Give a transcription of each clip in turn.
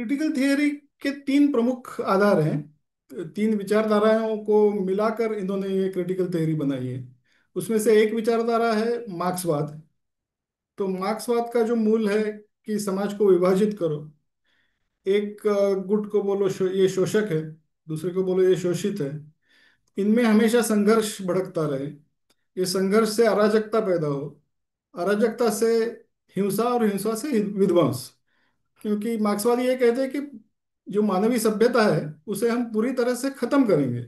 Critical theory के तीन प्रमुख आधार हैं। तीन विचारधाराओं को मिलाकर इन्होंने ये क्रिटिकल थियरी बनाई है। उसमें से एक विचारधारा है मार्क्सवाद। तो मार्क्सवाद का जो मूल है कि समाज को विभाजित करो। एक गुट को बोलो ये शोषक है, दूसरे को बोलो ये शोषित है। इनमें हमेशा संघर्ष भड़कता रहे। ये संघर्ष से अराजकता पैदा हो, अराजकता से हिंसा और हिंसा से विध्वंस। क्योंकि मार्क्सवादी ये कहते हैं कि जो मानवीय सभ्यता है उसे हम पूरी तरह से खत्म करेंगे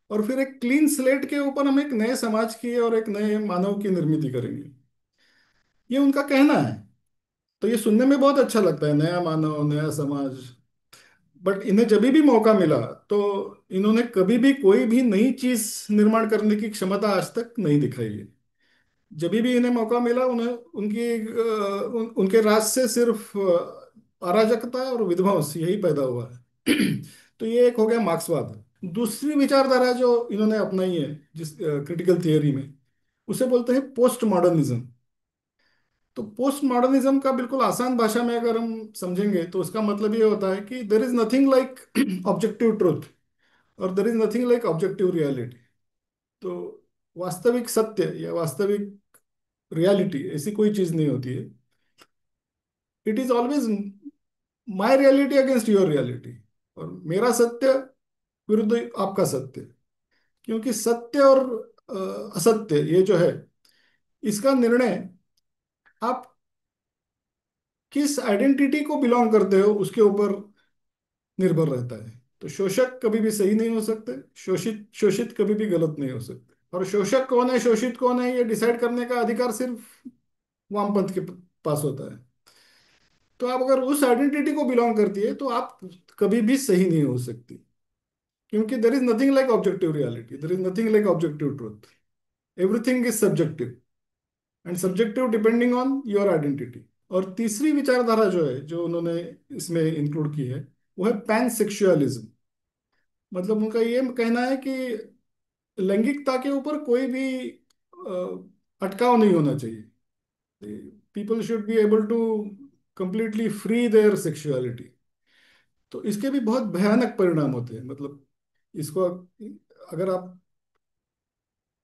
और फिर एक क्लीन स्लेट के ऊपर हम एक नए समाज की और एक नए मानव की निर्मिति करेंगे। ये उनका कहना है। तो ये सुनने में बहुत अच्छा लगता है, नया मानव नया समाज। बट इन्हें जब भी मौका मिला तो इन्होंने कभी भी कोई भी नई चीज निर्माण करने की क्षमता आज तक नहीं दिखाई है। जब भी इन्हें मौका मिला उन्हें उनके राज से सिर्फ अराजकता और विध्वंस यही पैदा हुआ है। तो ये एक हो गया मार्क्सवाद। दूसरी विचारधारा जो इन्होंने अपनाई है जिस क्रिटिकल थियरी में, उसे बोलते हैं पोस्ट मॉडर्निज्म। तो पोस्ट मॉडर्निज्म का बिल्कुल आसान भाषा में अगर हम समझेंगे तो उसका मतलब ये होता है कि there is nothing like objective truth और there is nothing like objective reality. तो वास्तविक सत्य या वास्तविक रियलिटी ऐसी कोई चीज नहीं होती है। It is always my reality against your reality, और मेरा सत्य विरुद्ध आपका सत्य। क्योंकि सत्य और असत्य ये जो है, इसका निर्णय आप किस आइडेंटिटी को बिलोंग करते हो उसके ऊपर निर्भर रहता है। तो शोषक कभी भी सही नहीं हो सकते, शोषित शोषित कभी भी गलत नहीं हो सकते। और शोषक कौन है शोषित कौन है ये डिसाइड करने का अधिकार सिर्फ वामपंथ के पास होता है। तो आप अगर उस आइडेंटिटी को बिलोंग करती है तो आप कभी भी सही नहीं हो सकती। क्योंकि देर is nothing like objective reality, there is nothing like objective truth. Everything is subjective and subjective depending on your identity. और तीसरी विचारधारा जो है जो उन्होंने इसमें इंक्लूड की है वो है पैन सेक्सुअलिज्म। मतलब उनका ये कहना है कि लैंगिकता के ऊपर कोई भी अटकाव नहीं होना चाहिए। People should be able to completely free their sexuality. तो इसके भी बहुत भयानक परिणाम होते हैं। मतलब इसको अगर आप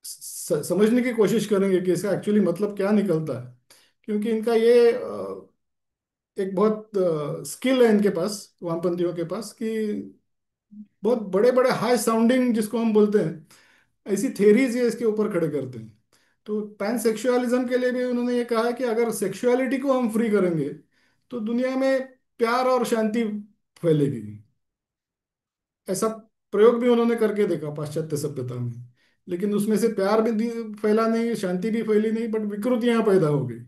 समझने की कोशिश करेंगे कि इसका एक्चुअली मतलब क्या निकलता है। क्योंकि इनका ये एक बहुत स्किल है इनके पास, वामपंथियों के पास, कि बहुत बड़े बड़े हाई साउंडिंग जिसको हम बोलते हैं ऐसी थेरीज ये इसके ऊपर खड़े करते हैं। तो पैन सेक्सुअलिज्म के लिए भी उन्होंने ये कहा है कि अगर सेक्सुअलिटी को हम फ्री करेंगे तो दुनिया में प्यार और शांति फैलेगी। ऐसा प्रयोग भी उन्होंने करके देखा पाश्चात्य सभ्यता में। लेकिन उसमें से प्यार भी फैला नहीं, शांति भी फैली नहीं, बट विकृतियां पैदा हो गई।